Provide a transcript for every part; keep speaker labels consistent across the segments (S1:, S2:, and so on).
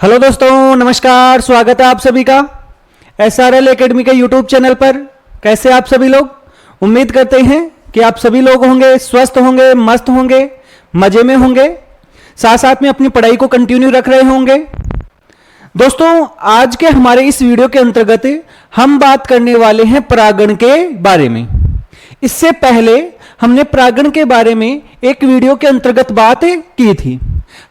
S1: Hello दोस्तों, नमस्कार। स्वागत है आप सभी का SRL एकेडमी के यूट्यूब चैनल पर। कैसे आप सभी लोग? उम्मीद करते हैं कि आप सभी लोग होंगे स्वस्थ होंगे, मस्त होंगे, मजे में होंगे, साथ साथ में अपनी पढ़ाई को कंटिन्यू रख रहे होंगे। दोस्तों, आज के हमारे इस वीडियो के अंतर्गत हम बात करने वाले हैं परागण के बारे में। इससे पहले हमने परागण के बारे में एक वीडियो के अंतर्गत बात की थी।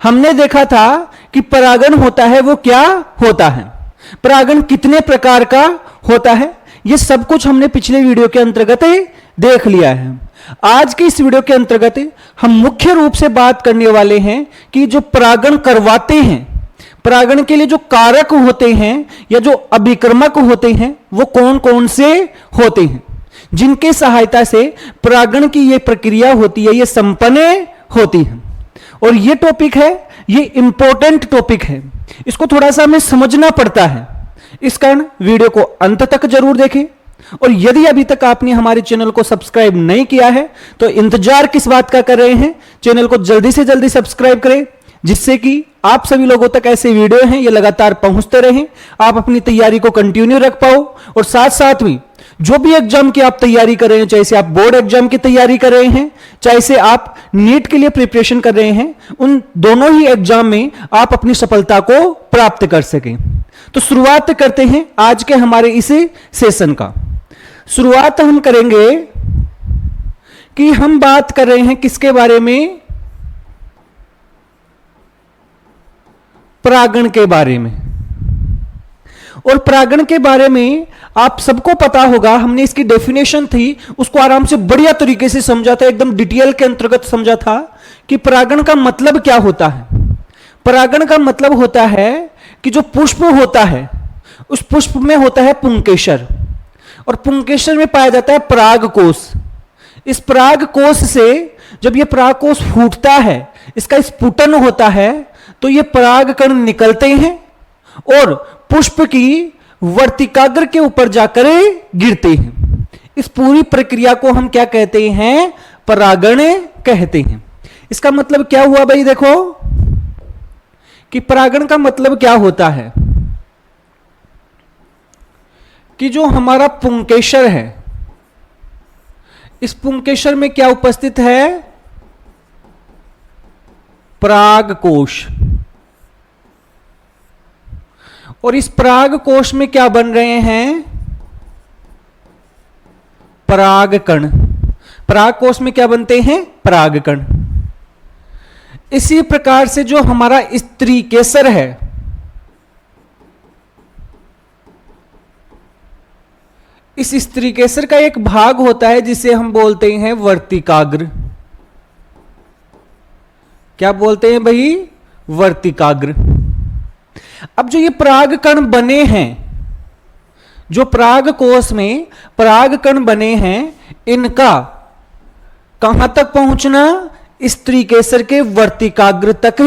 S1: हमने देखा था कि परागण होता है वो क्या होता है, परागण कितने प्रकार का होता है, ये सब कुछ हमने पिछले वीडियो के अंतर्गत देख लिया है। आज के इस वीडियो के अंतर्गत हम मुख्य रूप से बात करने वाले हैं कि जो परागण करवाते हैं, परागण के लिए जो कारक होते हैं या जो अभिक्रमक होते हैं वो कौन कौन से होते हैं, जिनके सहायता से परागण की ये प्रक्रिया होती है, ये संपन्न होती है। और ये टॉपिक है, ये इंपॉर्टेंट टॉपिक है, इसको थोड़ा सा हमें समझना पड़ता है। इस कारण वीडियो को अंत तक जरूर देखें। और यदि अभी तक आपने हमारे चैनल को सब्सक्राइब नहीं किया है तो इंतजार किस बात का कर रहे हैं, चैनल को जल्दी से जल्दी सब्सक्राइब करें, जिससे कि आप सभी लोगों तक ऐसे वीडियो हैं ये लगातार पहुंचते रहें, आप अपनी तैयारी को कंटिन्यू रख पाओ। और साथ साथ में जो भी एग्जाम की आप तैयारी कर रहे हैं, चाहे से आप बोर्ड एग्जाम की तैयारी कर रहे हैं, चाहे से आप नीट के लिए प्रिपरेशन कर रहे हैं, उन दोनों ही एग्जाम में आप अपनी सफलता को प्राप्त कर सकें। तो शुरुआत करते हैं आज के हमारे इस सेशन का। शुरुआत हम करेंगे कि हम बात कर रहे हैं किसके बारे में, परागण के बारे में। और परागण के बारे में आप सबको पता होगा, हमने इसकी डेफिनेशन थी उसको आराम से बढ़िया तरीके से समझा था, एकदम डिटेल के अंतर्गत समझा था कि परागण का मतलब क्या होता है। परागण का मतलब होता है कि जो पुष्प होता है उस पुष्प में होता है पुंकेसर, और पुंकेसर में पाया जाता है परागकोश। इस परागकोश से जब यह परागकोश फूटता है, इसका स्फुटन होता है, तो ये परागकण निकलते हैं और पुष्प की वर्तिकाग्र के ऊपर जाकर गिरते हैं। इस पूरी प्रक्रिया को हम क्या कहते हैं, परागण कहते हैं। इसका मतलब क्या हुआ भाई, देखो कि परागण का मतलब क्या होता है कि जो हमारा पुंकेसर है, इस पुंकेसर में क्या उपस्थित है, परागकोश। और इस परागकोश में क्या बन रहे हैं, परागकण। परागकोश में क्या बनते हैं, परागकण। इसी प्रकार से जो हमारा स्त्री केसर है, इस स्त्री केसर का एक भाग होता है जिसे हम बोलते हैं वर्तिकाग्र। क्या बोलते हैं भाई, वर्तिकाग्र। अब जो ये परागकण बने हैं, जो परागकोश में परागकण बने हैं, इनका कहां तक पहुंचना, स्त्री केसर के वर्तिकाग्र तक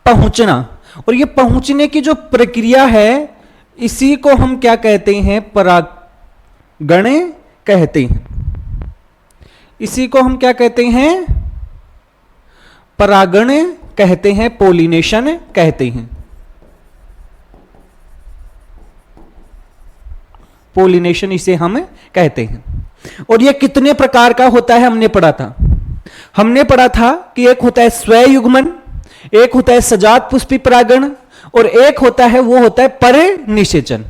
S1: पहुंचना। और ये पहुंचने की जो प्रक्रिया है, इसी को हम क्या कहते हैं, परागण कहते हैं। इसी को हम क्या कहते हैं, परागण कहते हैं, पोलिनेशन कहते हैं। पोलिनेशन इसे हम कहते हैं। और यह कितने प्रकार का होता है हमने पढ़ा था कि एक होता है स्वयुग्मन, एक होता है सजात पुष्पी परागण, और एक होता है वो होता है परनिषेचन।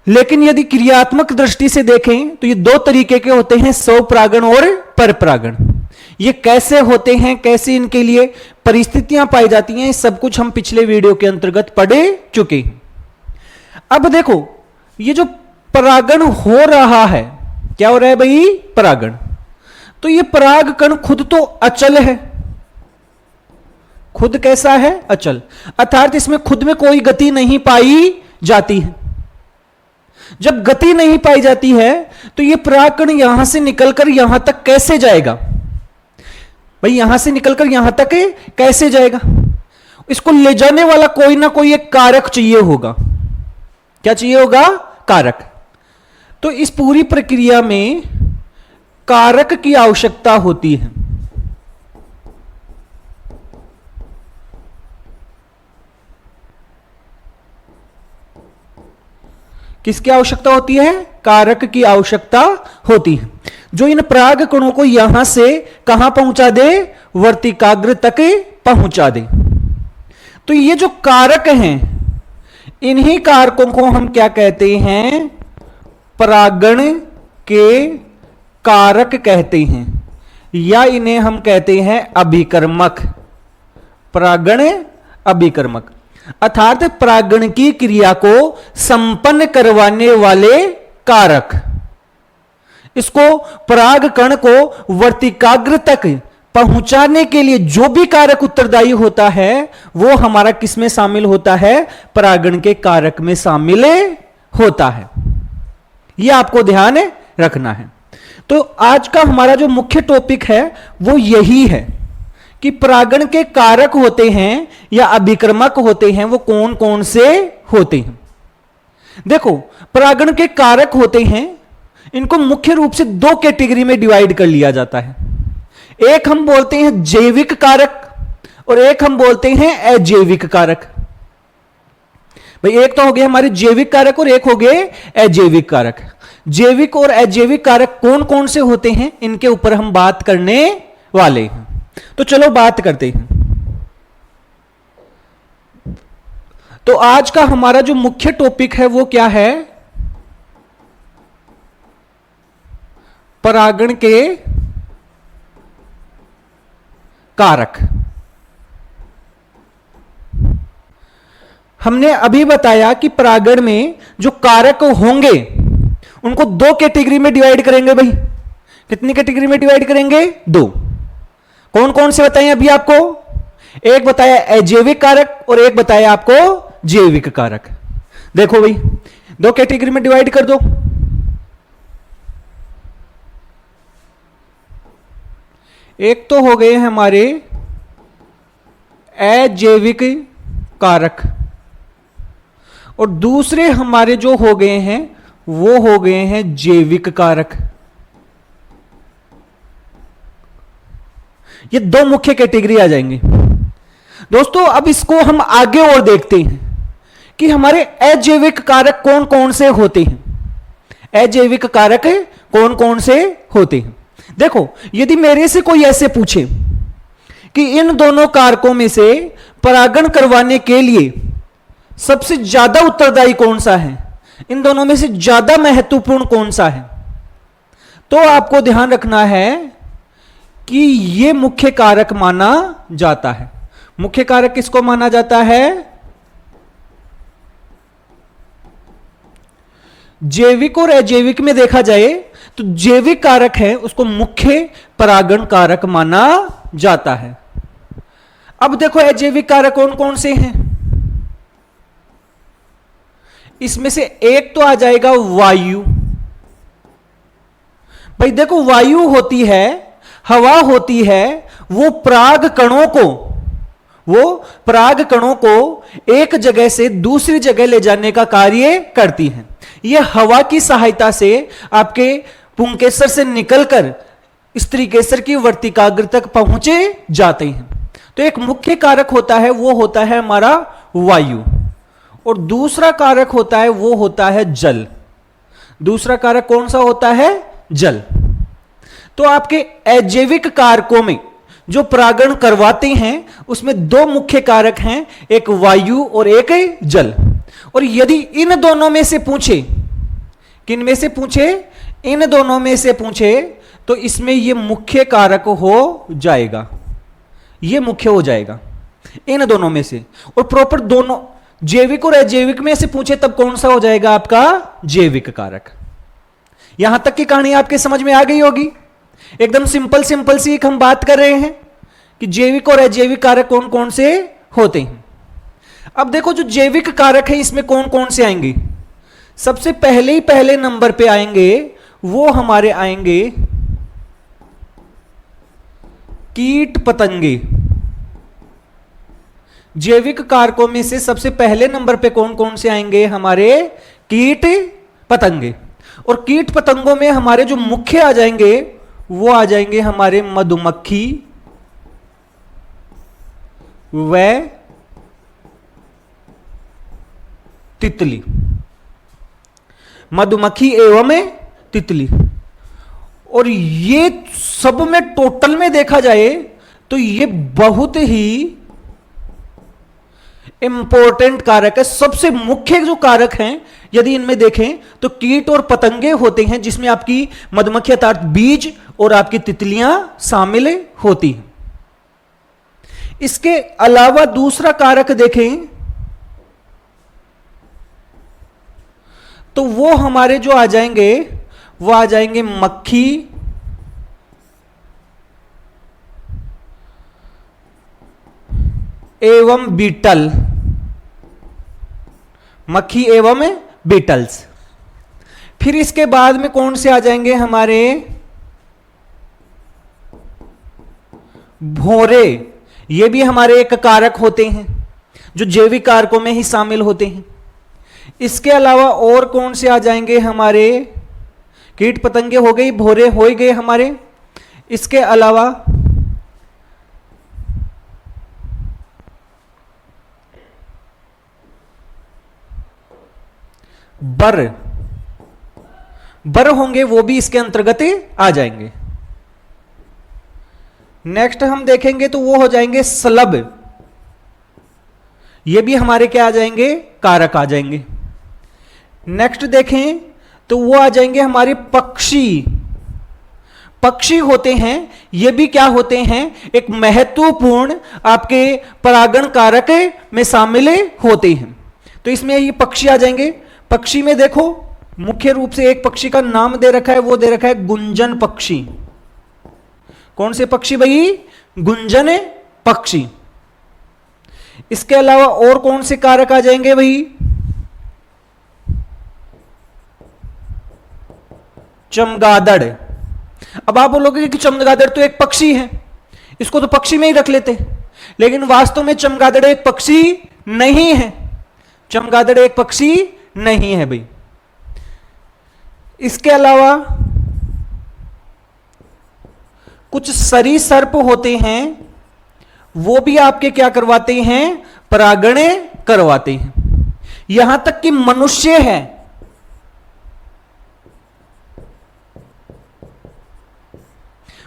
S1: लेकिन यदि क्रियात्मक दृष्टि से देखें तो ये दो तरीके के होते हैं, स्वपरागण और परपरागण। ये कैसे होते हैं, कैसे इनके लिए परिस्थितियां पाई जाती हैं, सब कुछ हम पिछले वीडियो के अंतर्गत पढ़ चुके हैं। अब देखो, ये जो परागण हो रहा है, क्या हो रहा है भाई, परागण। तो ये परागकण खुद तो अचल है, खुद कैसा है, अचल, अर्थात इसमें खुद में कोई गति नहीं पाई जाती है। जब गति नहीं पाई जाती है तो ये परागकण यहां से निकलकर यहां तक कैसे जाएगा भाई, यहां से निकलकर यहां तक कैसे जाएगा, इसको ले जाने वाला कोई ना कोई एक कारक चाहिए होगा। क्या चाहिए होगा, कारक। तो इस पूरी प्रक्रिया में कारक की आवश्यकता होती है। किसकी आवश्यकता होती है? कारक की आवश्यकता होती है, जो इन पराग कणों को यहां से कहां पहुंचा दे? वर्तिकाग्र तक पहुंचा दे। तो ये जो कारक हैं, इन्हीं कारकों को हम क्या कहते हैं? परागण के कारक कहते हैं, या इन्हें हम कहते हैं अभिकर्मक। परागण अभिकर्मक अर्थात परागण की क्रिया को संपन्न करवाने वाले कारक। इसको पराग कण को वर्तिकाग्र तक पहुंचाने के लिए जो भी कारक उत्तरदायी होता है, वो हमारा किस में शामिल होता है? परागण के कारक में शामिल होता है। यह आपको ध्यान रखना है। तो आज का हमारा जो मुख्य टॉपिक है वो यही है कि परागण के कारक होते हैं या अभिकर्मक होते हैं, वो कौन कौन से होते हैं। देखो, परागण के कारक होते हैं, इनको मुख्य रूप से दो कैटेगरी में डिवाइड कर लिया जाता है। एक हम बोलते हैं जैविक कारक और एक हम बोलते हैं अजैविक कारक। भाई, एक तो हो गए हमारे जैविक कारक और एक हो गए अजैविक कारक। जैविक और अजैविक कारक कौन कौन से होते हैं, इनके ऊपर हम बात करने वाले हैं। तो चलो बात करते हैं। तो आज का हमारा जो मुख्य टॉपिक है वो क्या है? परागण के कारक। हमने अभी बताया कि परागण में जो कारक होंगे उनको दो कैटेगरी में डिवाइड करेंगे। भाई, कितनी कैटेगरी में डिवाइड करेंगे? दो। कौन कौन से बताएं अभी आपको? एक बताया अजैविक कारक और एक बताया आपको जैविक कारक। देखो भाई, दो कैटेगरी में डिवाइड कर दो। एक तो हो गए हमारे अजैविक कारक और दूसरे हमारे जो हो गए हैं वो हो गए हैं जैविक कारक। ये दो मुख्य कैटेगरी आ जाएंगे। दोस्तों, अब इसको हम आगे और देखते हैं कि हमारे अजैविक कारक कौन कौन से होते हैं। अजैविक कारक कौन कौन से होते हैं? देखो, यदि मेरे से कोई ऐसे पूछे कि इन दोनों कारकों में से परागण करवाने के लिए सबसे ज्यादा उत्तरदायी कौन सा है, इन दोनों में से ज्यादा महत्वपूर्ण कौन सा है, तो आपको ध्यान रखना है कि यह मुख्य कारक माना जाता है। मुख्य कारक किसको माना जाता है? जैविक और अजैविक में देखा जाए तो जैविक कारक है उसको मुख्य परागण कारक माना जाता है। अब देखो, अजैविक कारक कौन कौन से हैं? इसमें से एक तो आ जाएगा वायु। भाई देखो, वायु होती है, हवा होती है, वो पराग कणों को एक जगह से दूसरी जगह ले जाने का कार्य करती हैं। यह हवा की सहायता से आपके पुंकेसर से निकलकर स्त्री केसर की वर्तिकाग्र तक पहुंचे जाते हैं। तो एक मुख्य कारक होता है, वो होता है हमारा वायु, और दूसरा कारक होता है वो होता है जल। दूसरा कारक कौन सा होता है? जल। तो आपके अजैविक कारकों में जो परागण करवाते हैं उसमें दो मुख्य कारक हैं, एक वायु और एक जल। और यदि इन दोनों में से पूछे, किन में से पूछे? इन दोनों में से पूछे, तो इसमें यह मुख्य कारक हो जाएगा, यह मुख्य हो जाएगा इन दोनों में से। और प्रॉपर दोनों जैविक और अजैविक में से पूछे तब कौन सा हो जाएगा आपका? जैविक कारक। यहां तक की कहानी आपके समझ में आ गई होगी। एकदम सिंपल सिंपल सी एक हम बात कर रहे हैं कि जैविक और अजैविक कारक कौन कौन से होते हैं। अब देखो, जो जैविक कारक है इसमें कौन कौन से आएंगे? सबसे पहले नंबर पे आएंगे वो हमारे आएंगे कीट पतंगे। जैविक कारकों में से सबसे पहले नंबर पे कौन कौन से आएंगे? हमारे कीट पतंगे। और कीट पतंगों में हमारे जो मुख्य आ जाएंगे वो आ जाएंगे हमारे मधुमक्खी व तितली। मधुमक्खी एवं तितली। और ये सब में टोटल में देखा जाए तो ये बहुत ही इंपॉर्टेंट कारक है। सबसे मुख्य जो कारक हैं यदि इनमें देखें तो कीट और पतंगे होते हैं, जिसमें आपकी मधुमक्खी अर्थात बीज और आपकी तितलियां शामिल होती हैं। इसके अलावा दूसरा कारक देखें तो वो हमारे जो आ जाएंगे वो आ जाएंगे मक्खी एवं बीटल, मक्खी एवं बीटल्स। फिर इसके बाद में कौन से आ जाएंगे हमारे भौरे, ये भी हमारे एक कारक होते हैं जो जैविक कारकों में ही शामिल होते हैं। इसके अलावा और कौन से आ जाएंगे हमारे कीट पतंगे हो गई, भौरे हो गए हमारे। इसके अलावा बर होंगे, वो भी इसके अंतर्गत आ जाएंगे। नेक्स्ट हम देखेंगे तो वो हो जाएंगे सलब, ये भी हमारे क्या आ जाएंगे कारक आ जाएंगे। नेक्स्ट देखें तो वो आ जाएंगे हमारे पक्षी, पक्षी होते हैं, ये भी क्या होते हैं एक महत्वपूर्ण आपके परागण कारक में शामिल होते हैं। तो इसमें ये पक्षी आ जाएंगे। पक्षी में देखो मुख्य रूप से एक पक्षी का नाम दे रखा है, वो दे रखा है गुंजन पक्षी। कौन से पक्षी भाई? गुंजन पक्षी। इसके अलावा और कौन से कारक आ जाएंगे भाई? चमगादड़। अब आप बोलोगे कि चमगादड़ तो एक पक्षी है, इसको तो पक्षी में ही रख लेते, लेकिन वास्तव में चमगादड़ एक पक्षी नहीं है। चमगादड़ एक पक्षी नहीं है भाई। इसके अलावा कुछ सरीसर्प होते हैं, वो भी आपके क्या करवाते हैं परागण करवाते हैं। यहां तक कि मनुष्य है,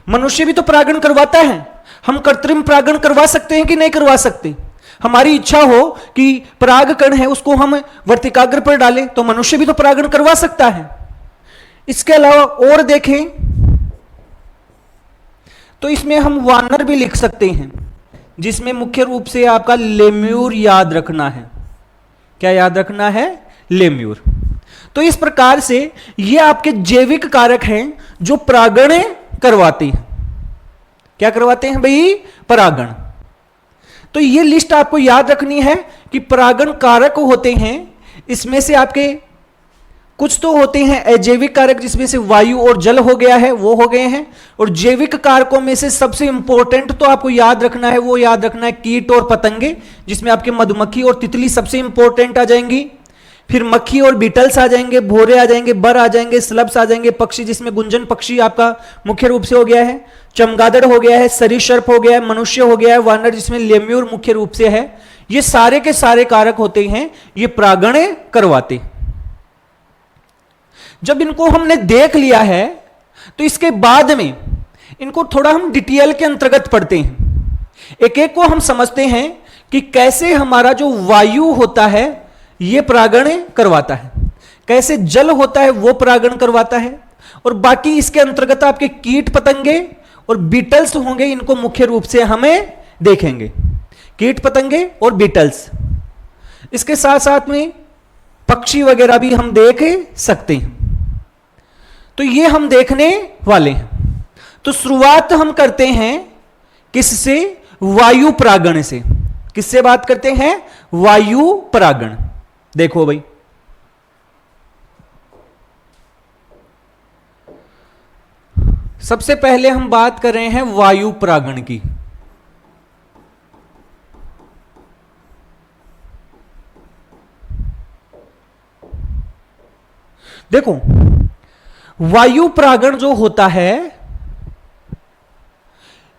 S1: मनुष्य भी तो परागण करवाता है। हम कृत्रिम परागण करवा सकते हैं कि नहीं करवा सकते? हमारी इच्छा हो कि परागकण है उसको हम वर्तिकाग्र पर डालें तो मनुष्य भी तो परागण करवा सकता है। इसके अलावा और देखें तो इसमें हम वानर भी लिख सकते हैं, जिसमें मुख्य रूप से आपका लेम्यूर याद रखना है। क्या याद रखना है? लेम्यूर। तो इस प्रकार से ये आपके जैविक कारक हैं जो परागण करवाते हैं। क्या करवाते हैं भाई? परागण। तो ये लिस्ट आपको याद रखनी है कि परागण कारक होते हैं, इसमें से आपके कुछ तो होते हैं अजैविक कारक, जिसमें से वायु और जल हो गया है, वो हो गए हैं। और जैविक कारकों में से सबसे इंपॉर्टेंट तो आपको याद रखना है, वो याद रखना है कीट और पतंगे, जिसमें आपके मधुमक्खी और तितली सबसे इंपॉर्टेंट आ जाएंगी। फिर मक्खी और बीटल्स आ जाएंगे, भौरे आ जाएंगे, बर आ जाएंगे, स्लब्स आ जाएंगे, पक्षी जिसमें गुंजन पक्षी आपका मुख्य रूप से हो गया है, चमगादड़ हो गया है, सरीसर्प हो गया है, मनुष्य हो गया है, वानर जिसमें लेम्यूर मुख्य रूप से है। ये सारे के सारे कारक होते हैं, ये परागण करवाते। जब इनको हमने देख लिया है तो इसके बाद में इनको थोड़ा हम डिटेल के अंतर्गत पढ़ते हैं। एक एक को हम समझते हैं कि कैसे हमारा जो वायु होता है ये परागण करवाता है, कैसे जल होता है वो परागण करवाता है, और बाकी इसके अंतर्गत आपके कीट पतंगे और बीटल्स होंगे, इनको मुख्य रूप से हमें देखेंगे। कीट पतंगे और बीटल्स, इसके साथ साथ में पक्षी वगैरह भी हम देख सकते हैं। तो ये हम देखने वाले हैं। तो शुरुआत हम करते हैं किससे? वायु परागण से। किससे बात करते हैं? वायु परागण। देखो भाई, सबसे पहले हम बात कर रहे हैं वायु परागण की। देखो, वायु परागण जो होता है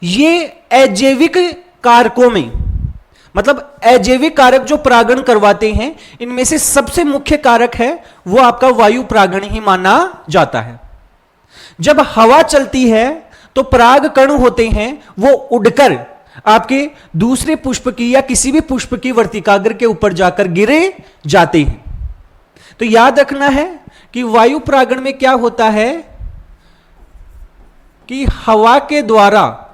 S1: ये अजैविक कारकों में, मतलब अजैविक कारक जो परागण करवाते हैं, इनमें से सबसे मुख्य कारक है वो आपका वायु परागण ही माना जाता है। जब हवा चलती है तो पराग कण होते हैं वो उड़कर आपके दूसरे पुष्प की या किसी भी पुष्प की वर्तिकाग्र के ऊपर जाकर गिरे जाते हैं। तो याद रखना है कि वायु परागण में क्या होता है कि हवा के द्वारा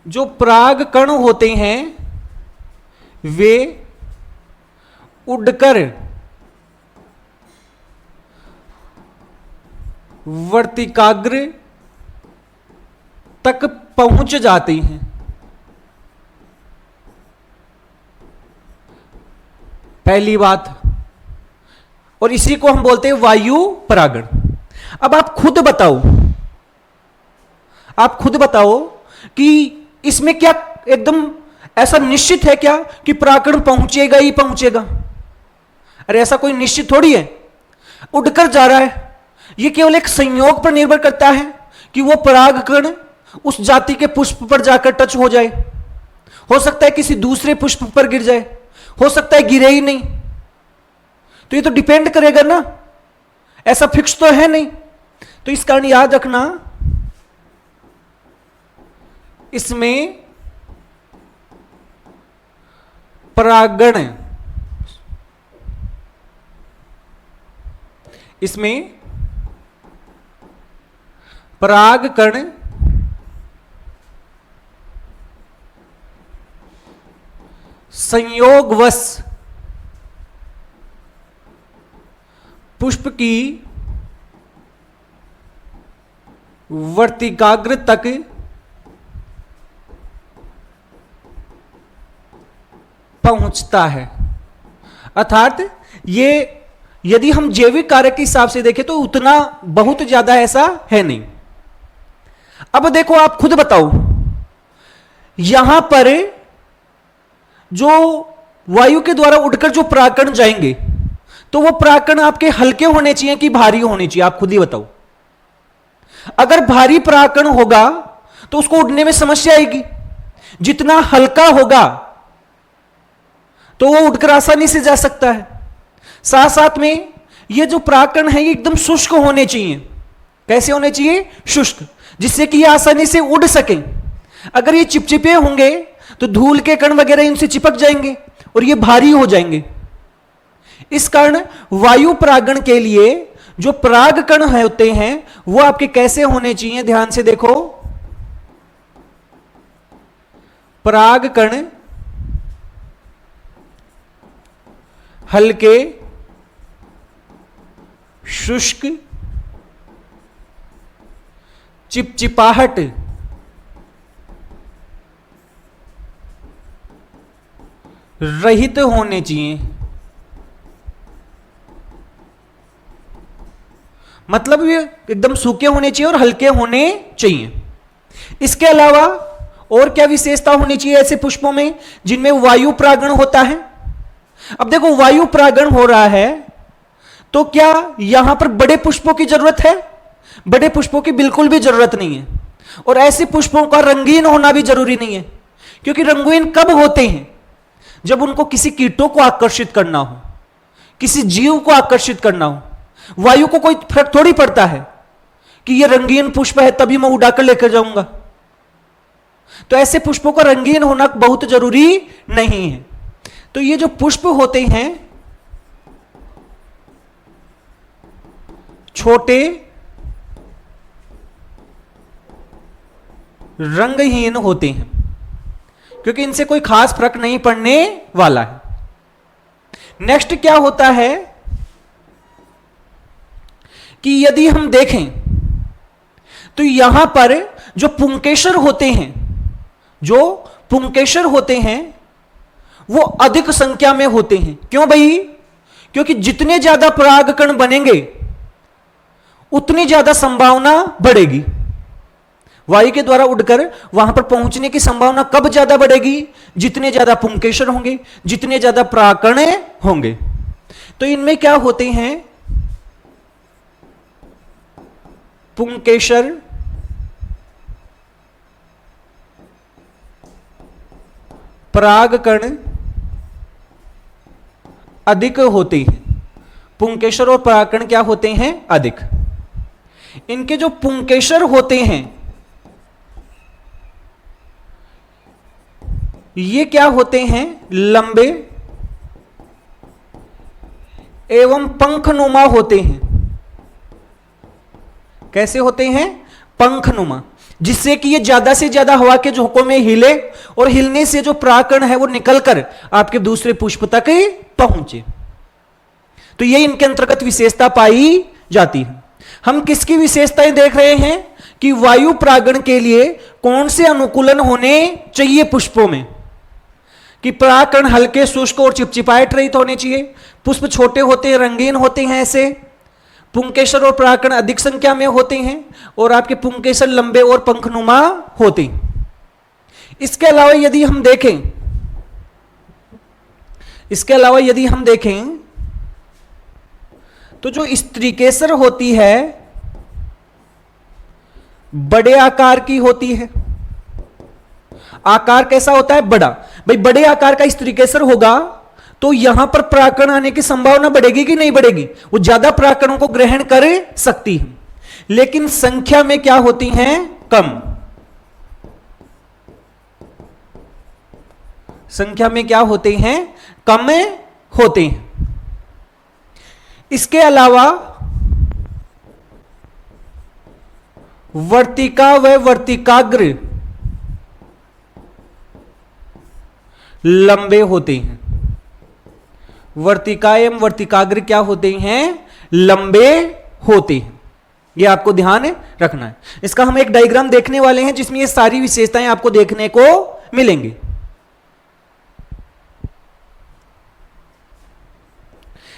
S1: जो पराग कण होते हैं वे उड़कर वर्तिकाग्र तक पहुंच जाते हैं। पहली बात, और इसी को हम बोलते हैं वायु परागण। अब आप खुद बताओ कि इसमें क्या एकदम ऐसा निश्चित है क्या कि परागण पहुंचेगा ही पहुंचेगा? अरे ऐसा कोई निश्चित थोड़ी है, उड़कर जा रहा है। यह केवल एक संयोग पर निर्भर करता है कि वो परागकण उस जाति के पुष्प पर जाकर टच हो जाए। हो सकता है किसी दूसरे पुष्प पर गिर जाए, हो सकता है गिरे ही नहीं। तो ये तो डिपेंड करेगा ना, ऐसा फिक्स तो है नहीं। तो इस कारण याद रखना, इसमें परागण, इसमें परागकण संयोगवश पुष्प की वर्तिकाग्र तक पहुंचता है। अर्थात ये यदि हम जैविक कारक के हिसाब से देखें तो उतना बहुत ज्यादा ऐसा है नहीं। अब देखो, आप खुद बताओ, यहां पर जो वायु के द्वारा उड़कर जो परागकण जाएंगे तो वो परागकण आपके हल्के होने चाहिए कि भारी होने चाहिए? आप खुद ही बताओ। अगर भारी परागकण होगा तो उसको उड़ने में समस्या आएगी। जितना हल्का होगा तो वो उड़कर आसानी से जा सकता है। साथ साथ में ये जो परागकण है ये एकदम शुष्क होने चाहिए। कैसे होने चाहिए? शुष्क, जिससे कि ये आसानी से उड़ सके। अगर ये चिपचिपे होंगे तो धूल के कण वगैरह इनसे चिपक जाएंगे और ये भारी हो जाएंगे। इस कारण वायु परागण के लिए जो पराग कण होते हैं वो आपके कैसे होने चाहिए? ध्यान से देखो, पराग कण हल्के, शुष्क, चिपचिपाहट रहित होने चाहिए। मतलब ये एकदम सूखे होने चाहिए और हल्के होने चाहिए। इसके अलावा और क्या विशेषता होनी चाहिए ऐसे पुष्पों में जिनमें वायु परागण होता है? अब देखो, वायु परागण हो रहा है तो क्या यहां पर बड़े पुष्पों की जरूरत है? बड़े पुष्पों की बिल्कुल भी जरूरत नहीं है। और ऐसे पुष्पों का रंगीन होना भी जरूरी नहीं है, क्योंकि रंगीन कब होते हैं? जब उनको किसी कीटों को आकर्षित करना हो, किसी जीव को आकर्षित करना हो। वायु को कोई फर्क थोड़ी पड़ता है कि ये रंगीन पुष्प है तभी मैं उड़ाकर लेकर जाऊंगा। तो ऐसे पुष्पों का रंगीन होना बहुत जरूरी नहीं है। तो ये जो पुष्प होते हैं छोटे, रंगहीन होते हैं, क्योंकि इनसे कोई खास फर्क नहीं पड़ने वाला है। नेक्स्ट क्या होता है कि यदि हम देखें तो यहां पर जो पुंकेसर होते हैं, जो पुंकेसर होते हैं वो अधिक संख्या में होते हैं। क्यों भाई? क्योंकि जितने ज्यादा परागकण बनेंगे उतनी ज्यादा संभावना बढ़ेगी। वायु के द्वारा उड़कर वहां पर पहुंचने की संभावना कब ज्यादा बढ़ेगी? जितने ज्यादा पुंकेसर होंगे, जितने ज्यादा परागकण होंगे। तो इनमें क्या होते हैं? पुंकेसर, परागकण अधिक होते हैं। पुंकेसर और परागकण क्या होते हैं? अधिक। इनके जो पुंकेसर होते हैं ये क्या होते हैं? लंबे एवं पंखनुमा होते हैं। कैसे होते हैं? पंखनुमा, जिससे कि ये ज्यादा से ज्यादा हवा के झोंकों में हिले और हिलने से जो परागकण है वो निकलकर आपके दूसरे पुष्प तक पहुंचे। तो ये इनके अंतर्गत विशेषता पाई जाती है। हम किसकी विशेषताएं देख रहे हैं कि वायु परागण के लिए कौन से अनुकूलन होने चाहिए पुष्पों में, कि परागकण हल्के, शुष्क और चिपचिपाहट रहित होने चाहिए, पुष्प छोटे होते हैं, रंगीन होते हैं ऐसे, पुंकेसर और परागकण अधिक संख्या में होते हैं और आपके पुंकेसर लंबे और पंखनुमा होते हैं। इसके अलावा यदि हम देखें तो जो स्त्रीकेसर होती है बड़े आकार की होती है। आकार कैसा होता है? बड़ा। भाई बड़े आकार का स्त्रीकेसर होगा तो यहां पर परागकण आने की संभावना बढ़ेगी कि नहीं बढ़ेगी? वो ज्यादा परागकणों को ग्रहण कर सकती है, लेकिन संख्या में क्या होती हैं? कम। संख्या में क्या होते हैं? कम होते हैं। इसके अलावा वर्तिका व वर्तिकाग्र लंबे होते हैं। वर्तिका एवं वर्तिकाग्र क्या होते हैं? लंबे होते हैं। यह आपको ध्यान रखना है। इसका हम एक डायग्राम देखने वाले हैं जिसमें ये सारी विशेषताएं आपको देखने को मिलेंगी।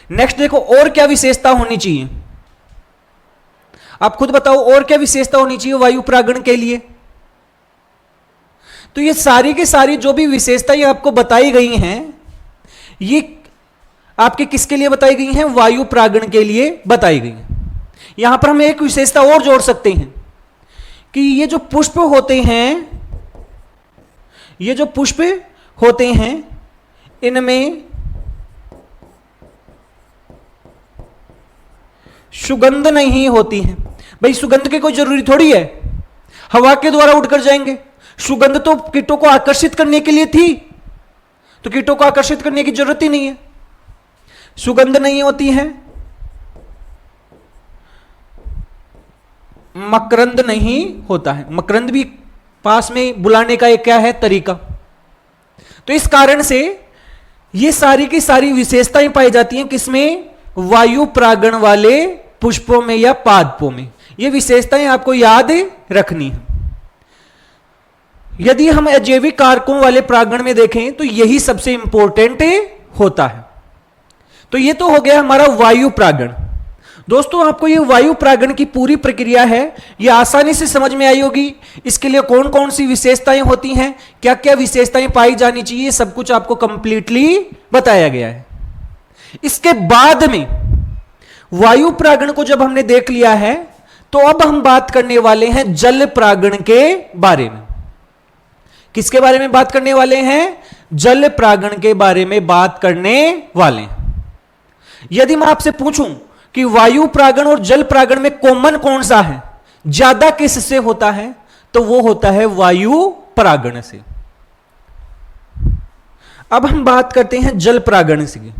S1: नेक्स्ट देखो, और क्या विशेषता होनी चाहिए? आप खुद बताओ और क्या विशेषता होनी चाहिए वायु परागण के लिए? तो ये सारी की सारी जो भी विशेषताएं आपको बताई गई हैं ये आपके किसके लिए बताई गई हैं? वायु परागण के लिए बताई गई हैं। यहां पर हम एक विशेषता और जोड़ सकते हैं कि ये जो पुष्प होते हैं इनमें सुगंध नहीं होती है। भाई सुगंध की कोई जरूरी थोड़ी है, हवा के द्वारा उड़कर जाएंगे। सुगंध तो कीटों को आकर्षित करने के लिए थी, तो कीटों को आकर्षित करने की जरूरत ही नहीं है। सुगंध नहीं होती है, मकरंद नहीं होता है। मकरंद भी पास में बुलाने का एक क्या है? तरीका। तो इस कारण से ये सारी की सारी विशेषताएं पाई जाती हैं किसमें? वायु परागण वाले पुष्पों में या पादपों में। ये विशेषताएं आपको याद रखनी है। यदि हम अजैविक कारकों वाले परागण में देखें तो यही सबसे इंपॉर्टेंट होता है। तो ये तो हो गया हमारा वायु परागण। दोस्तों आपको ये वायु परागण की पूरी प्रक्रिया है ये आसानी से समझ में आई होगी। इसके लिए कौन कौन सी विशेषताएं होती हैं, क्या क्या विशेषताएं पाई जानी चाहिए, सब कुछ आपको कंप्लीटली बताया गया है। इसके बाद में वायु परागण को जब हमने देख लिया है तो अब हम बात करने वाले हैं जल परागण के बारे में। किसके बारे में बात करने वाले हैं? जल परागण के बारे में बात करने वाले हैं। यदि मैं आपसे पूछूं कि वायु परागण और जल परागण में कॉमन कौन सा है, ज्यादा किससे होता है, तो वो होता है वायु परागण से। अब हम बात करते हैं जल परागण से।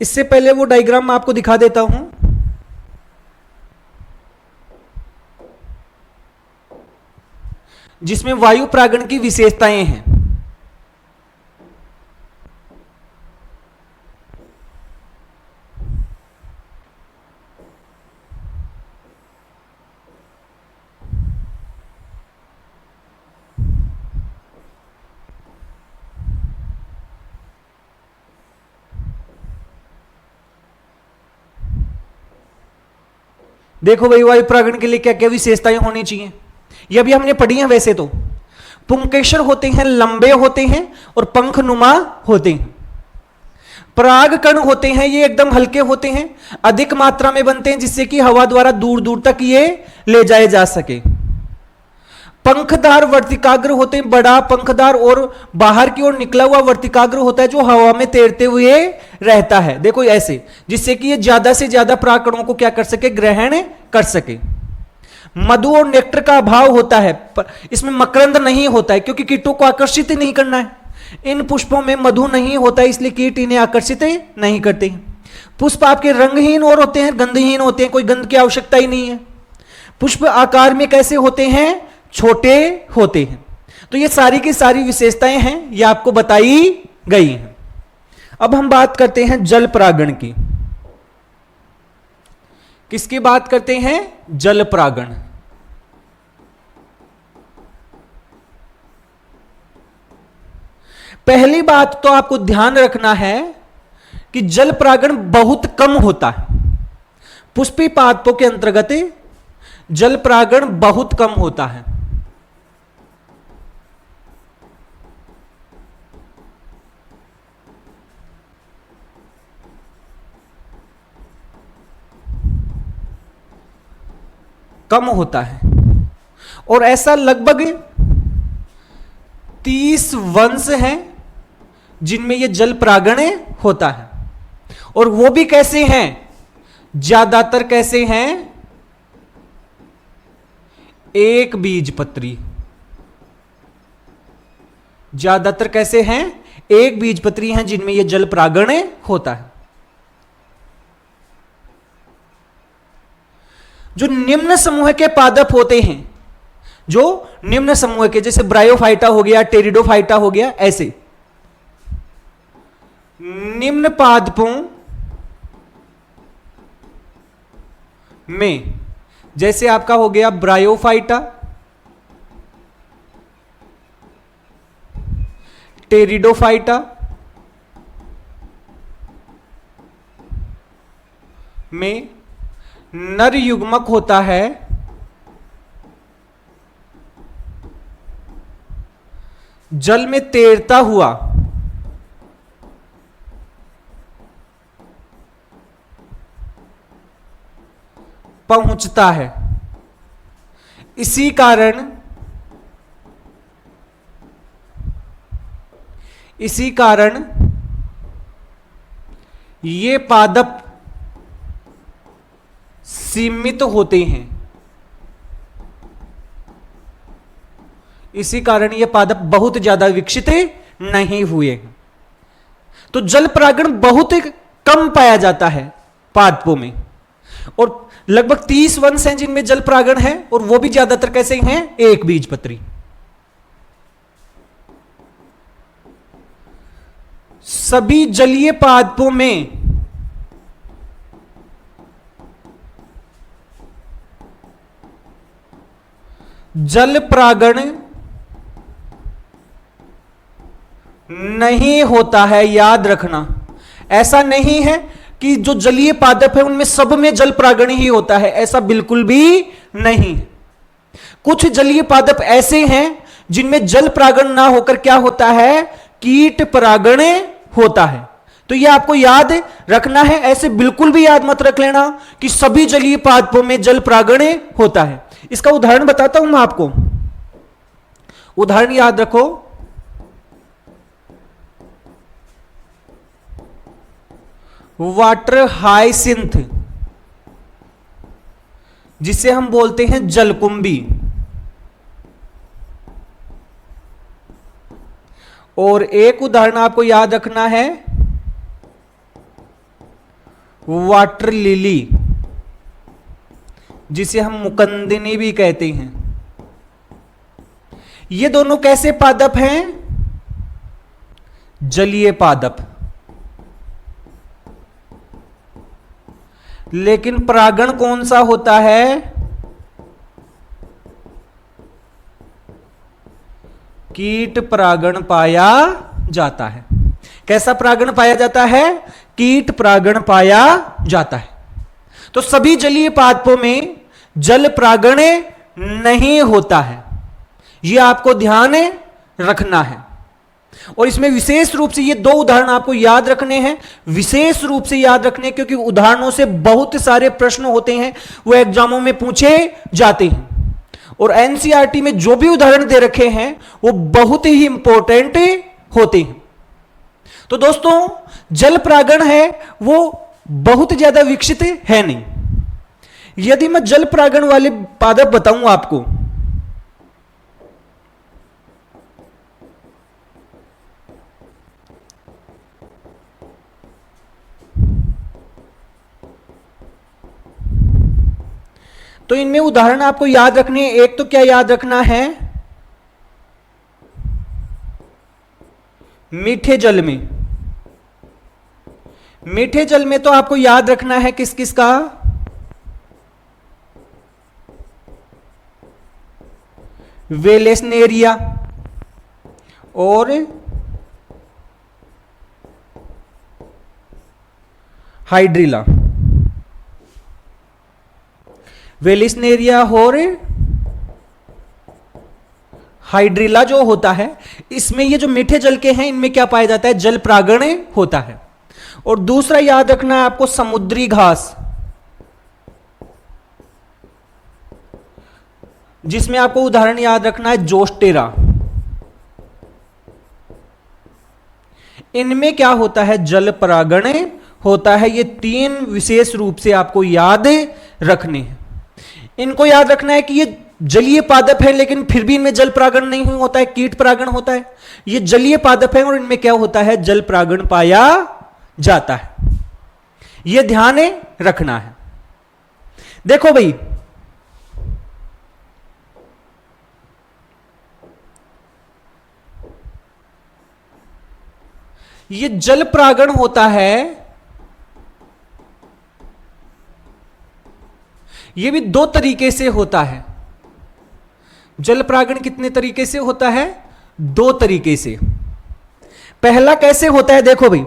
S1: इससे पहले वो डायग्राम मैं आपको दिखा देता हूं। जिसमें वायु परागण की विशेषताएं हैं। देखो भाई वायु परागण के लिए क्या क्या विशेषताएं होनी चाहिए, यह भी हमने पढ़ी हैं। वैसे तो पुंकेसर होते हैं, लंबे होते हैं और पंखनुमा होते हैं। पराग कण होते हैं, ये एकदम हल्के होते हैं, अधिक मात्रा में बनते हैं जिससे कि हवा द्वारा दूर दूर तक ये ले जाए जा सके। पंखदार वर्तिकाग्र होते हैं, बड़ा पंखदार और बाहर की ओर निकला हुआ वर्तिकाग्र होता है जो हवा में तैरते हुए रहता है, देखो ऐसे, जिससे कि ये ज्यादा से ज्यादा परागकणों को क्या कर सके, ग्रहण कर सके। मधु और नेक्टर का अभाव होता है, इसमें मकरंद नहीं होता है क्योंकि कीटों को आकर्षित ही नहीं करना है। इन पुष्पों में मधु नहीं होता है इसलिए कीट इन्हें आकर्षित नहीं करते हैं। पुष्प आपके रंगहीन और होते हैं, गंधहीन होते हैं, कोई गंध की आवश्यकता ही नहीं है। पुष्प आकार में कैसे होते हैं, छोटे होते हैं। तो ये सारी की सारी विशेषताएं हैं, ये आपको बताई गई हैं। अब हम बात करते हैं जल परागण की। किसकी बात करते हैं, जल परागण। पहली बात तो आपको ध्यान रखना है कि जल परागण बहुत कम होता है। पुष्पी पादपों के अंतर्गत जल परागण बहुत कम होता है। कम होता है और ऐसा लगभग 30 वंश हैं जिनमें यह जल परागण होता है। और वो भी कैसे हैं, ज्यादातर कैसे हैं, एक बीजपत्री। ज्यादातर कैसे हैं, एक बीजपत्री हैं जिनमें यह जल परागण होता है। जो निम्न समूह के पादप होते हैं, जो निम्न समूह के, जैसे ब्रायोफाइटा हो गया, टेरिडोफाइटा हो गया, ऐसे निम्न पादपों में, जैसे आपका हो गया ब्रायोफाइटा, टेरिडोफाइटा, में नर युग्मक होता है जल में तैरता हुआ पहुंचता है। इसी कारण ये पादप सीमित होते हैं। इसी कारण ये पादप बहुत ज्यादा विकसित नहीं हुए। तो जल परागण बहुत कम पाया जाता है पादपों में, और लगभग 30 वंश हैं जिनमें जल परागण है, और वो भी ज्यादातर कैसे हैं, एक बीजपत्री। सभी जलीय पादपों में जल परागण नहीं होता है, याद रखना। ऐसा नहीं है कि जो जलीय पादप है उनमें सब में जल परागण ही होता है, ऐसा बिल्कुल भी नहीं। कुछ जलीय पादप ऐसे हैं जिनमें जल परागण ना होकर क्या होता है, कीट परागण होता है। तो यह आपको याद रखना है, ऐसे बिल्कुल भी याद मत रख लेना कि सभी जलीय पादपों में जल परागण होता है। इसका उदाहरण बताता हूं मैं आपको, उदाहरण याद रखो। वाटर हाइसिंथ, जिसे हम बोलते हैं जलकुंभी, और एक उदाहरण आपको याद रखना है वाटर लिली, जिसे हम मुकंदिनी भी कहते हैं। ये दोनों कैसे पादप हैं, जलीय पादप, लेकिन परागण कौन सा होता है, कीट परागण पाया जाता है। कैसा परागण पाया जाता है, कीट परागण पाया जाता है। तो सभी जलीय पादपों में जल परागण नहीं होता है, ये आपको ध्यान रखना है। और इसमें विशेष रूप से ये दो उदाहरण आपको याद रखने हैं, विशेष रूप से याद रखने, क्योंकि उदाहरणों से बहुत सारे प्रश्न होते हैं, वो एग्जामों में पूछे जाते हैं। और एनसीईआरटी में जो भी उदाहरण दे रखे हैं वो बहुत ही इंपॉर्टेंट होते हैं। तो दोस्तों, जल परागण है वो बहुत ज्यादा विकसित है नहीं। यदि मैं जल परागण वाले पादप बताऊं आपको, तो इनमें उदाहरण आपको याद रखने हैं। एक तो क्या याद रखना है, मीठे जल में, मीठे जल में तो आपको याद रखना है किस किस का, वेलेस्नेरिया और हाइड्रिला। वेलिस्नेरिया और हाइड्रिला जो होता है, इसमें ये जो मीठे जल के हैं इनमें क्या पाया जाता है, जल परागण होता है। और दूसरा याद रखना है आपको, समुद्री घास, जिसमें आपको उदाहरण याद रखना है जोस्टेरा। इनमें क्या होता है, जल परागण होता है। ये तीन विशेष रूप से आपको याद रखने हैं। इनको याद रखना है कि ये जलीय पादप है, लेकिन फिर भी इनमें जल परागण नहीं होता है, कीट परागण होता है। ये जलीय पादप है और इनमें क्या होता है, जल परागण पाया जाता है। यह ध्यान रखना है। देखो भाई, ये जल परागण होता है, ये भी दो तरीके से होता है। जल परागण कितने तरीके से होता है, दो तरीके से। पहला कैसे होता है, देखो भाई,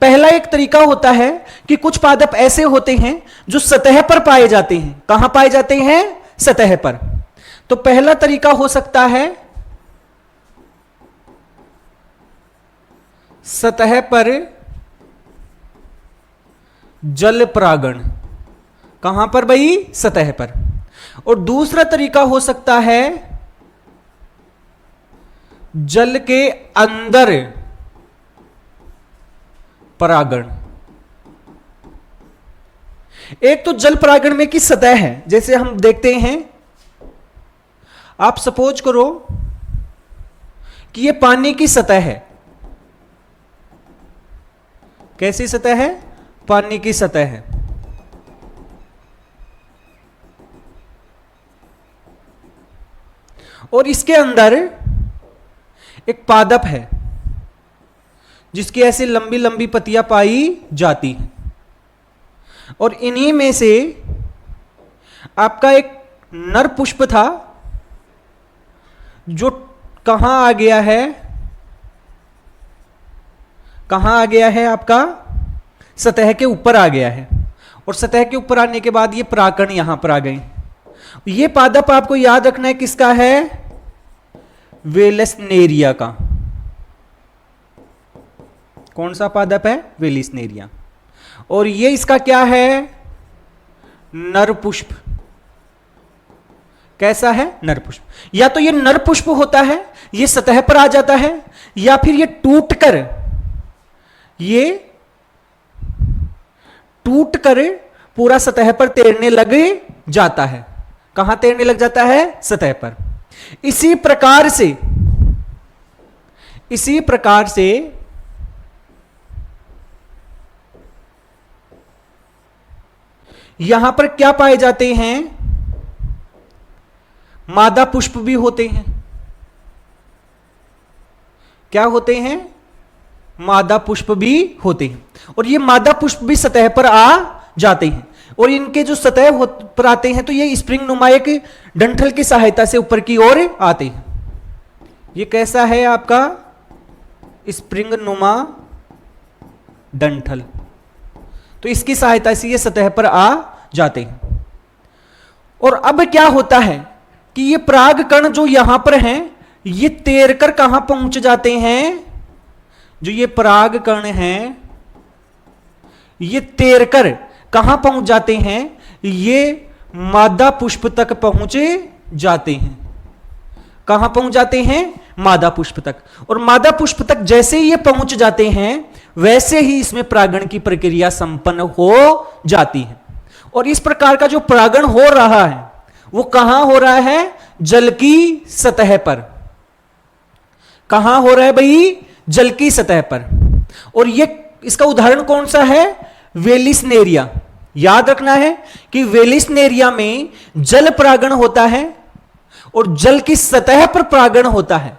S1: पहला एक तरीका होता है कि कुछ पादप ऐसे होते हैं जो सतह पर पाए जाते हैं। कहां पाए जाते हैं, सतह पर। तो पहला तरीका हो सकता है सतह पर जल परागण। कहां पर भाई, सतह पर। और दूसरा तरीका हो सकता है जल के अंदर परागण। एक तो जल परागण में की सतह है, जैसे हम देखते हैं, आप सपोज करो कि ये पानी की सतह है। कैसी सतह है, पानी की सतह है। और इसके अंदर एक पादप है जिसकी ऐसी लंबी लंबी पत्तियां पाई जाती हैं। और इन्हीं में से आपका एक नर पुष्प था जो कहां आ गया है, कहां आ गया है, आपका सतह के ऊपर आ गया है। और सतह के ऊपर आने के बाद ये परागण यहां पर आ गए। ये पादप आपको याद रखना है किसका है, वेलेस्नेरिया का। कौन सा पादप है, वेलिस्नेरिया। और ये इसका क्या है, नर पुष्प। कैसा है, नर पुष्प। या तो ये नर पुष्प होता है, ये सतह पर आ जाता है, या फिर ये टूट कर पूरा सतह पर तैरने लग जाता है। कहां तैरने लग जाता है, सतह पर। इसी प्रकार से यहां पर क्या पाए जाते हैं, मादा पुष्प भी होते हैं। क्या होते हैं, मादा पुष्प भी होते हैं। और ये मादा पुष्प भी सतह पर आ जाते हैं। और इनके जो सतह पर आते हैं तो ये स्प्रिंग नुमा एक डंठल की सहायता से ऊपर की ओर आते हैं। ये कैसा है आपका, स्प्रिंग नुमा डंठल। तो इसकी सहायता से ये सतह पर आ जाते हैं। और अब क्या होता है, कि ये पराग कण जो यहां पर हैं ये तैरकर कहां पहुंच जाते हैं, जो ये पराग कण हैं ये तैरकर कहां पहुंच जाते हैं, ये मादा पुष्प तक पहुंचे जाते हैं। कहां पहुंच जाते हैं, मादा पुष्प तक। और मादा पुष्प तक जैसे ही ये पहुंच जाते हैं वैसे ही इसमें परागण की प्रक्रिया संपन्न हो जाती है। और इस प्रकार का जो परागण हो रहा है वो कहां हो रहा है, जल की सतह पर। कहां हो रहा है भाई, जल की सतह पर। और ये इसका उदाहरण कौन सा है, वेलिस्नेरिया। याद रखना है कि वेलिस्नेरिया में जल परागण होता है और जल की सतह पर परागण होता है।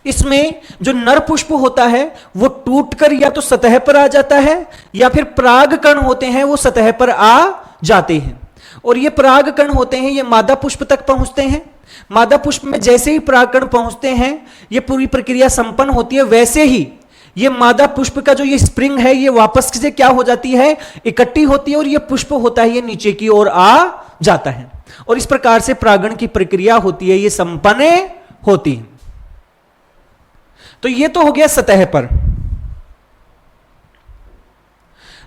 S1: इसमें जो नर पुष्प होता है वो टूटकर या तो सतह पर आ जाता है या फिर पराग कण होते हैं वो सतह पर आ जाते हैं। और ये पराग कण होते हैं ये मादा पुष्प तक पहुंचते हैं। मादा पुष्प में जैसे ही पराग कण पहुंचते हैं ये पूरी प्रक्रिया संपन्न होती है, वैसे ही ये मादा पुष्प का जो ये स्प्रिंग है ये वापस से क्या हो जाती है, इकट्ठी होती है और ये पुष्प होता है ये नीचे की ओर आ जाता है। और इस प्रकार से परागण की प्रक्रिया होती है, ये संपन्न होती है। तो ये तो हो गया सतह पर।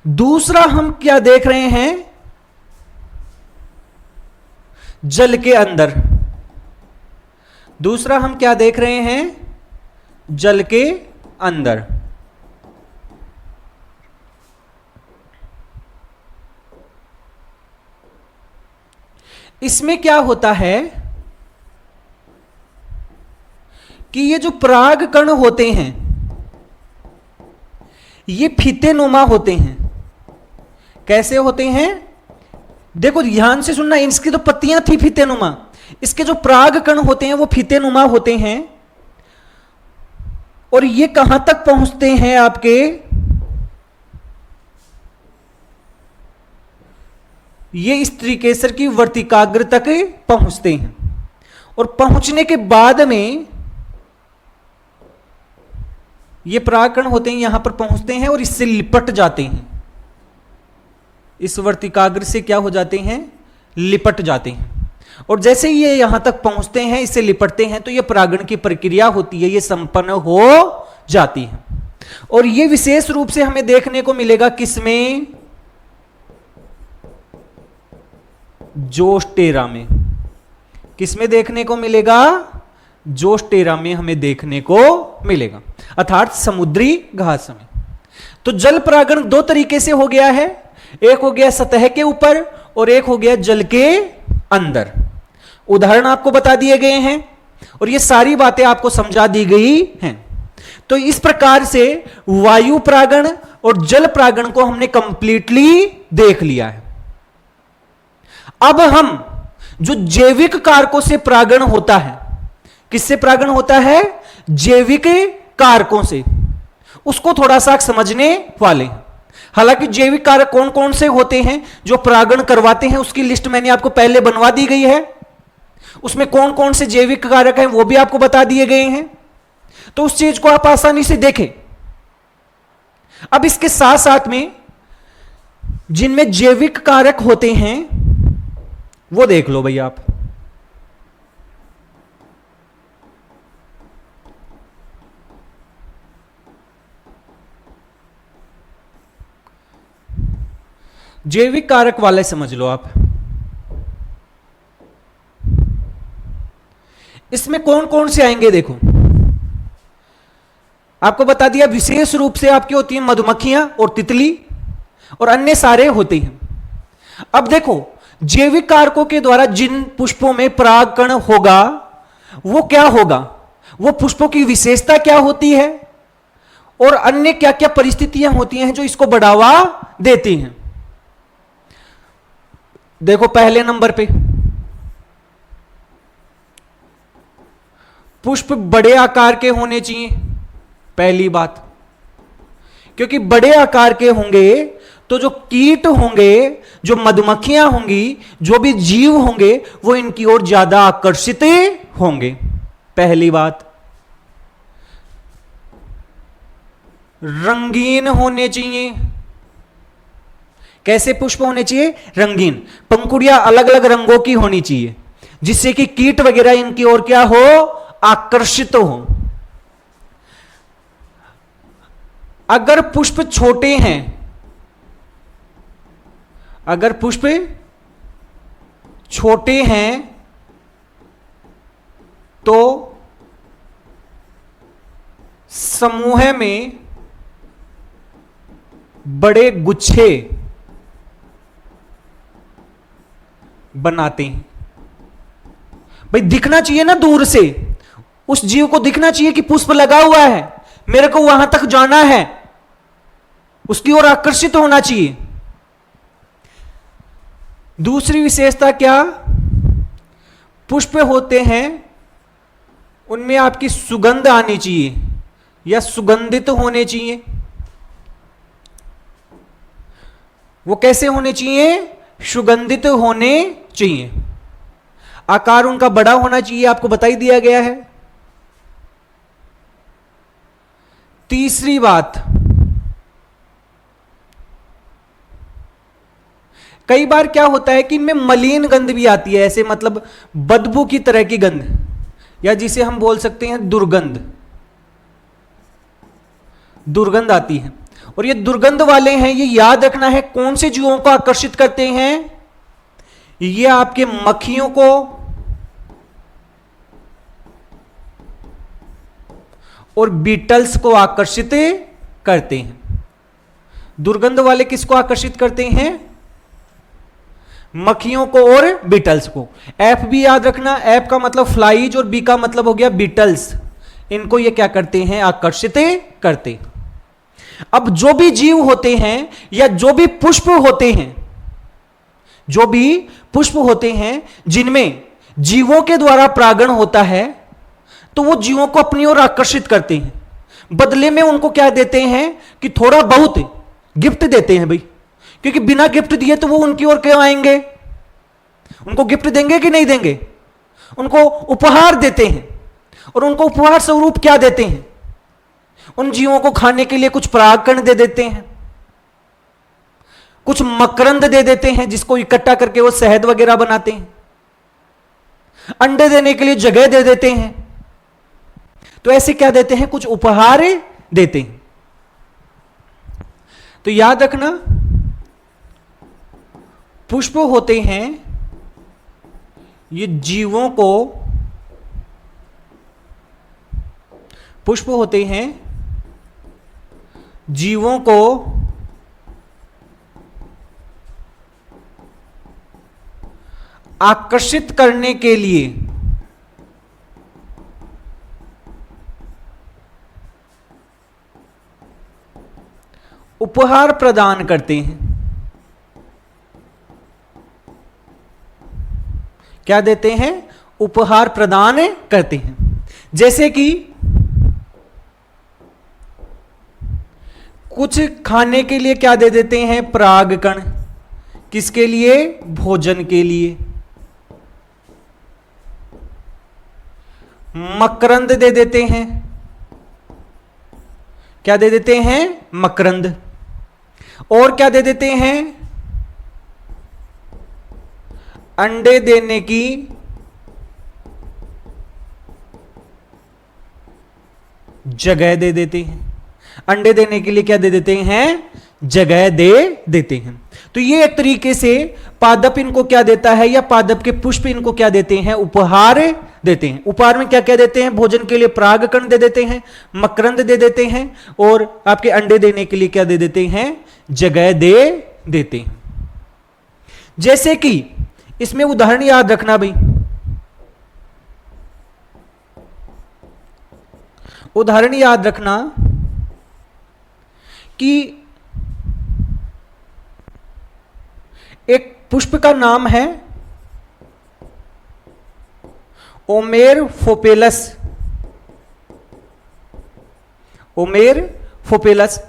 S1: दूसरा हम क्या देख रहे हैं, जल के अंदर। दूसरा हम क्या देख रहे हैं, जल के अंदर। इसमें क्या होता है कि ये जो पराग कण होते हैं ये फीतेनुमा होते हैं। कैसे होते हैं, देखो ध्यान से सुनना, इसकी तो पत्तियां थी फीतेनुमा, इसके जो पराग कण होते हैं वो फीतेनुमा होते हैं। और ये कहां तक पहुंचते हैं आपके, ये स्त्री केसर की वर्तिकाग्र तक पहुंचते हैं। और पहुंचने के बाद में ये परागकण होते हैं यहां पर पहुंचते हैं और इससे लिपट जाते हैं। इस वर्तिकाग्र से क्या हो जाते हैं, लिपट जाते हैं। और जैसे ही ये यहां तक पहुंचते हैं, इससे लिपटते हैं, तो ये परागण की प्रक्रिया होती है, ये संपन्न हो जाती है। और ये विशेष रूप से हमें देखने को मिलेगा किसमें, जोस्टेरा में। किसमें देखने को मिलेगा, जोस्टेरा में हमें देखने को मिलेगा, अर्थात समुद्री घास में। तो जल परागण दो तरीके से हो गया है, एक हो गया सतह के ऊपर और एक हो गया जल के अंदर। उदाहरण आपको बता दिए गए हैं और ये सारी बातें आपको समझा दी गई हैं। तो इस प्रकार से वायु परागण और जल परागण को हमने कंप्लीटली देख लिया है। अब हम जो जैविक कारकों से परागण होता है, किससे परागण होता है, जैविक कारकों से, उसको थोड़ा सा समझने वाले हैं। हालांकि जैविक कारक कौन कौन से होते हैं जो परागण करवाते हैं उसकी लिस्ट मैंने आपको पहले बनवा दी गई है। उसमें कौन कौन से जैविक कारक हैं वो भी आपको बता दिए गए हैं, तो उस चीज को आप आसानी से देखें। अब इसके साथ साथ में जिनमें जैविक कारक होते हैं वो देख लो भैया आप। जैविक कारक वाले समझ लो आप। इसमें कौन कौन से आएंगे देखो, आपको बता दिया विशेष रूप से आपकी होती है मधुमक्खियां और तितली और अन्य सारे होते हैं। अब देखो जैविक कारकों के द्वारा जिन पुष्पों में परागकण होगा वो क्या होगा, वो पुष्पों की विशेषता क्या होती है और अन्य क्या क्या परिस्थितियां होती हैं जो इसको बढ़ावा देती हैं। देखो पहले नंबर पे पुष्प बड़े आकार के होने चाहिए, पहली बात, क्योंकि बड़े आकार के होंगे तो जो कीट होंगे, जो मधुमक्खियां होंगी, जो भी जीव होंगे वो इनकी ओर ज्यादा आकर्षित होंगे, पहली बात। रंगीन होने चाहिए। कैसे पुष्प होने चाहिए, रंगीन, पंखुड़ियां अलग अलग रंगों की होनी चाहिए। जिससे कि कीट वगैरह इनकी ओर क्या हो, आकर्षित हो। अगर पुष्प छोटे हैं, अगर पुष्प छोटे हैं तो समूह में बड़े गुच्छे बनाते हैं। भाई दिखना चाहिए ना, दूर से उस जीव को दिखना चाहिए कि पुष्प लगा हुआ है, मेरे को वहां तक जाना है, उसकी ओर आकर्षित होना चाहिए। दूसरी विशेषता क्या, पुष्प होते हैं उनमें आपकी सुगंध आनी चाहिए या सुगंधित होने चाहिए। वो कैसे होने चाहिए, सुगंधित होने चाहिए। आकार उनका बड़ा होना चाहिए, आपको बता ही दिया गया है। तीसरी बात, कई बार क्या होता है कि इनमें मलिन गंध भी आती है, ऐसे मतलब बदबू की तरह की गंध, या जिसे हम बोल सकते हैं दुर्गंध, दुर्गंध आती है। और ये दुर्गंध वाले हैं, ये याद रखना है कौन से जीवों को आकर्षित करते हैं, ये आपके मक्खियों को और बीटल्स को आकर्षित करते हैं। दुर्गंध वाले किसको आकर्षित करते हैं, मक्खियों को और बीटल्स को। एफ भी याद रखना, एफ का मतलब फ्लाइज और बी का मतलब हो गया बीटल्स, इनको ये क्या करते हैं, आकर्षित करते हैं। अब जो भी जीव होते हैं या जो भी पुष्प होते हैं, जो भी पुष्प होते हैं जिनमें जीवों के द्वारा परागण होता है, तो वो जीवों को अपनी ओर आकर्षित करते हैं। बदले में उनको क्या देते हैं कि थोड़ा बहुत गिफ्ट देते हैं भाई, क्योंकि बिना गिफ्ट दिए तो वो उनकी ओर क्यों आएंगे, उनको गिफ्ट देंगे कि नहीं देंगे, उनको उपहार देते हैं। और उनको उपहार स्वरूप क्या देते हैं, उन जीवों को खाने के लिए कुछ परागकण दे देते हैं, कुछ मकरंद दे देते हैं जिसको इकट्ठा करके वो शहद वगैरह बनाते हैं, अंडे देने के लिए जगह दे देते हैं। तो ऐसे क्या देते हैं, कुछ उपहार देते हैं। तो याद रखना, पुष्प होते हैं ये जीवों को, पुष्प होते हैं जीवों को आकर्षित करने के लिए उपहार प्रदान करते हैं। क्या देते हैं, उपहार प्रदान करते हैं। जैसे कि कुछ खाने के लिए क्या दे देते हैं, परागकण, किसके लिए, भोजन के लिए। मकरंद दे देते हैं, क्या दे देते हैं, मकरंद। और क्या दे देते हैं, अंडे देने की जगह दे देते हैं। अंडे देने के लिए क्या दे देते हैं, जगह दे देते हैं। तो ये एक तरीके से पादप इनको क्या देता है, या पादप के पुष्प इनको क्या देते हैं, उपहार देते हैं। उपहार में क्या क्या देते हैं, भोजन के लिए परागकण दे देते हैं, मकरंद दे देते हैं, और आपके अंडे देने के लिए क्या दे देते हैं, जगह दे देते हैं। जैसे कि इसमें उदाहरण याद रखना भाई, उदाहरण याद रखना कि एक पुष्प का नाम है ओमेर फोपेलस। ओमेर फोपेलस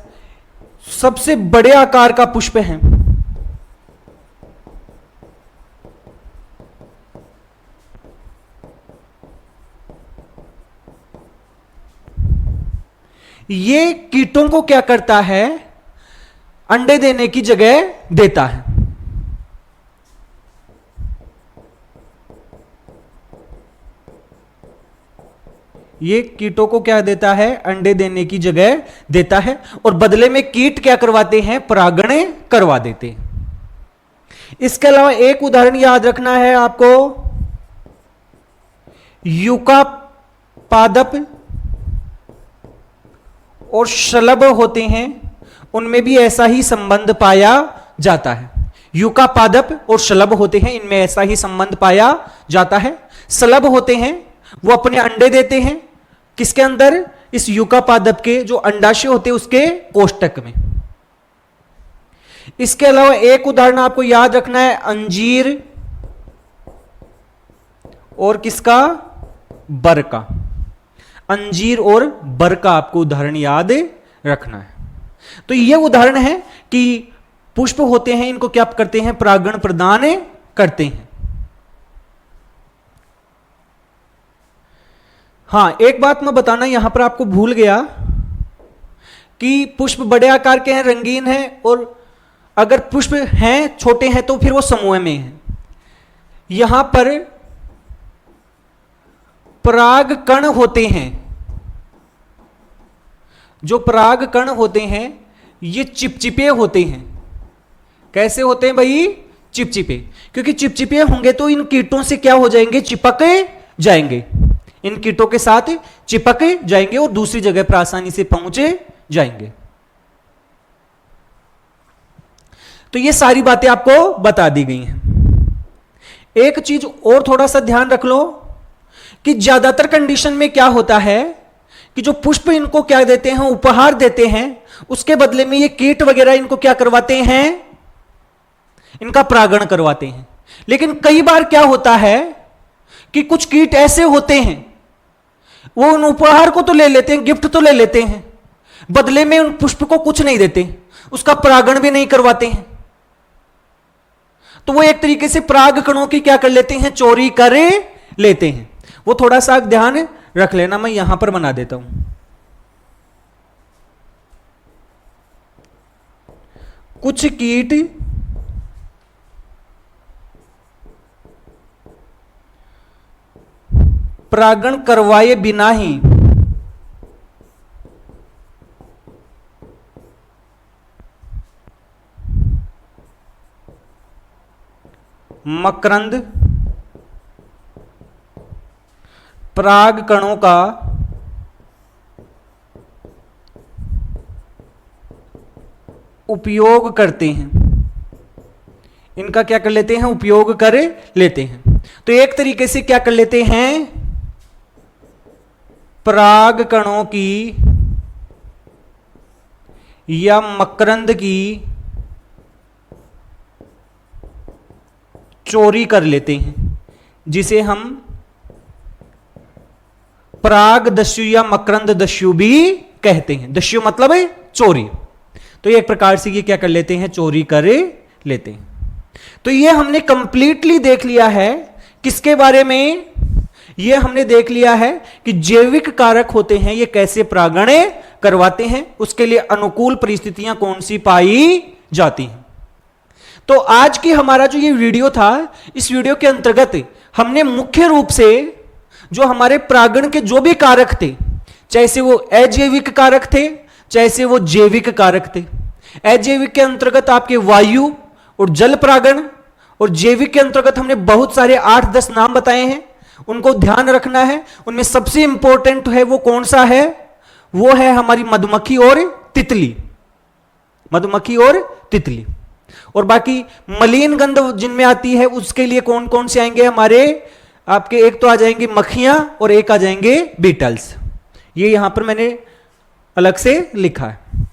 S1: सबसे बड़े आकार का पुष्प है। ये कीटों को क्या करता है, अंडे देने की जगह देता है। ये कीटों को क्या देता है, अंडे देने की जगह देता है, और बदले में कीट क्या करवाते हैं, परागण करवा देते हैं। इसके अलावा एक उदाहरण याद रखना है आपको, यूका पादप और शलभ होते हैं, उनमें भी ऐसा ही संबंध पाया जाता है। यूका पादप और शलभ होते हैं, इनमें ऐसा ही संबंध पाया जाता है। शलभ होते हैं वो अपने अंडे देते हैं किसके अंदर, इस यूका पादप के जो अंडाशय होते हैं उसके कोष्ठक में। इसके अलावा एक उदाहरण आपको याद रखना है, अंजीर और किसका, बर का। अंजीर और बर का आपको उदाहरण याद रखना है। तो ये उदाहरण है कि पुष्प होते हैं, इनको क्या करते हैं, परागण प्रदान करते हैं। हां, एक बात मैं बताना यहां पर आपको भूल गया कि पुष्प बड़े आकार के हैं, रंगीन हैं, और अगर पुष्प हैं छोटे हैं तो फिर वो समूह में हैं। यहां पर पराग कण होते हैं, जो पराग कण होते हैं ये चिपचिपे होते हैं। कैसे होते हैं भाई, चिपचिपे, क्योंकि चिपचिपे होंगे तो इन कीटों से क्या हो जाएंगे, चिपक जाएंगे, इन कीटों के साथ चिपक जाएंगे और दूसरी जगह पर आसानी से पहुंचे जाएंगे। तो ये सारी बातें आपको बता दी गई हैं। एक चीज और थोड़ा सा ध्यान रख लो कि ज्यादातर कंडीशन में क्या होता है कि जो पुष्प इनको क्या देते हैं, उपहार देते हैं, उसके बदले में ये कीट वगैरह इनको क्या करवाते हैं, इनका परागण करवाते हैं। लेकिन कई बार क्या होता है कि कुछ कीट ऐसे होते हैं वो उन उपहार को तो ले लेते हैं, गिफ्ट तो ले लेते हैं, बदले में उन पुष्प को कुछ नहीं देते, उसका परागण भी नहीं करवाते हैं। तो वो एक तरीके से पराग कणों की क्या कर लेते हैं, चोरी कर लेते हैं। वो थोड़ा सा ध्यान रख लेना, मैं यहां पर बना देता हूं। कुछ कीट परागण करवाए बिना ही मकरंद पराग कणों का उपयोग करते हैं, इनका क्या कर लेते हैं, उपयोग कर लेते हैं। तो एक तरीके से क्या कर लेते हैं, पराग कणों की या मकरंद की चोरी कर लेते हैं, जिसे हम पराग दस्यु या मकरंद दस्यु भी कहते हैं। दस्यु मतलब है चोरी। तो एक प्रकार से ये क्या कर लेते हैं, चोरी कर लेते हैं। तो ये हमने कंप्लीटली देख लिया है किसके बारे में, ये हमने देख लिया है कि जैविक कारक होते हैं ये कैसे परागण करवाते हैं, उसके लिए अनुकूल परिस्थितियां कौन सी पाई जाती हैं। तो आज की हमारा जो ये वीडियो था, इस वीडियो के अंतर्गत हमने मुख्य रूप से जो हमारे परागण के जो भी कारक थे, चाहे से वो अजैविक कारक थे, चाहे से वो जैविक कारक थे। अजैविक के अंतर्गत आपके वायु और जल परागण, और जैविक के अंतर्गत हमने बहुत सारे 8-10 नाम बताए हैं, उनको ध्यान रखना है। उनमें सबसे इंपॉर्टेंट है वो कौन सा है, वो है हमारी मधुमक्खी और तितली, मधुमक्खी और तितली। और बाकी मलिन गंध जिनमें आती है उसके लिए कौन कौन से आएंगे हमारे, आपके एक तो आ जाएंगे मक्खियां और एक आ जाएंगे बीटल्स। ये यहां पर मैंने अलग से लिखा है।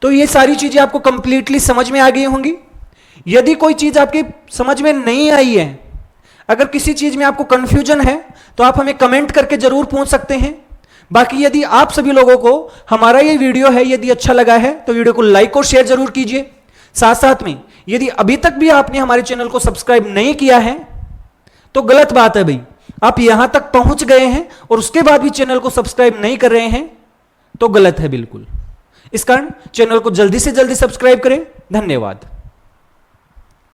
S1: तो ये सारी चीजें आपको कंप्लीटली समझ में आ गई होंगी। यदि कोई चीज आपकी समझ में नहीं आई है, अगर किसी चीज में आपको कंफ्यूजन है, तो आप हमें कमेंट करके जरूर पूछ सकते हैं। बाकी यदि आप सभी लोगों को हमारा ये वीडियो है यदि अच्छा लगा है तो वीडियो को लाइक और शेयर जरूर कीजिए। साथ साथ में यदि अभी तक भी आपने हमारे चैनल को सब्सक्राइब नहीं किया है तो गलत बात है भाई, आप यहां तक पहुंच गए हैं और उसके बाद भी चैनल को सब्सक्राइब नहीं कर रहे हैं तो गलत है बिल्कुल। इस कारण चैनल को जल्दी से जल्दी सब्सक्राइब करें। धन्यवाद।